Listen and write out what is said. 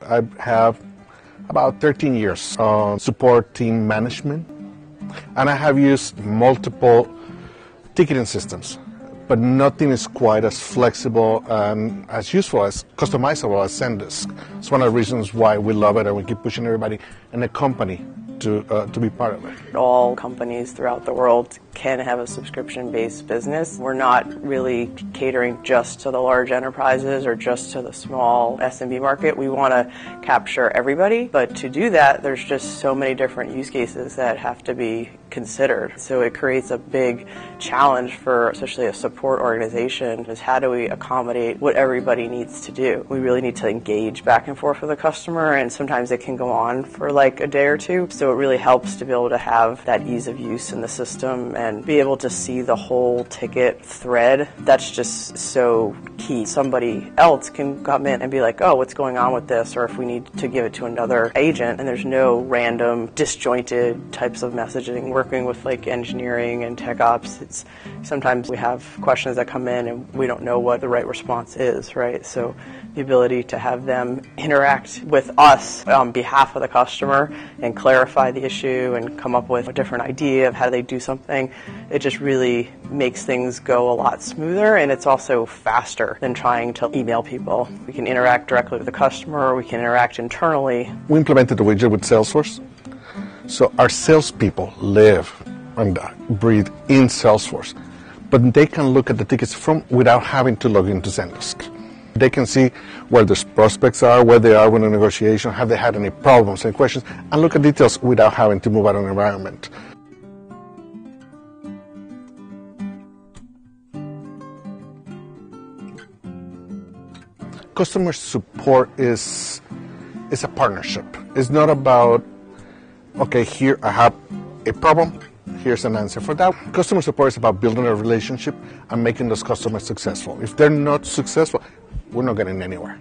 I have about 13 years on support team management, and I have used multiple ticketing systems, but nothing is quite as flexible and as useful, as customizable as Zendesk. It's one of the reasons why we love it, and we keep pushing everybody in the company to be part of it. All companies throughout the world can have a subscription-based business. We're not really catering just to the large enterprises or just to the small SMB market. We want to capture everybody, but to do that, there's just so many different use cases that have to be considered. So it creates a big challenge for especially a support organization, is how do we accommodate what everybody needs to do? We really need to engage back and forth with the customer, and sometimes it can go on for like a day or two. So it really helps to be able to have that ease of use in the system and be able to see the whole ticket thread. That's just so key. Somebody else can come in and be like, oh, what's going on with this? Or if we need to give it to another agent, and there's no random disjointed types of messaging. Working with like engineering and tech ops, it's sometimes we have questions that come in and we don't know what the right response is, right? So the ability to have them interact with us on behalf of the customer and clarify the issue and come up with a different idea of how they do something, it just really makes things go a lot smoother, and it's also faster than trying to email people. We can interact directly with the customer, we can interact internally. We implemented the widget with Salesforce, so our salespeople live and breathe in Salesforce, but they can look at the tickets from without having to log into Zendesk. They can see where the prospects are, where they are with the negotiation, have they had any problems, any questions, and look at details without having to move out of the environment. Customer support is a partnership. It's not about, okay, here I have a problem, here's an answer for that. Customer support is about building a relationship and making those customers successful. If they're not successful, we're not getting anywhere.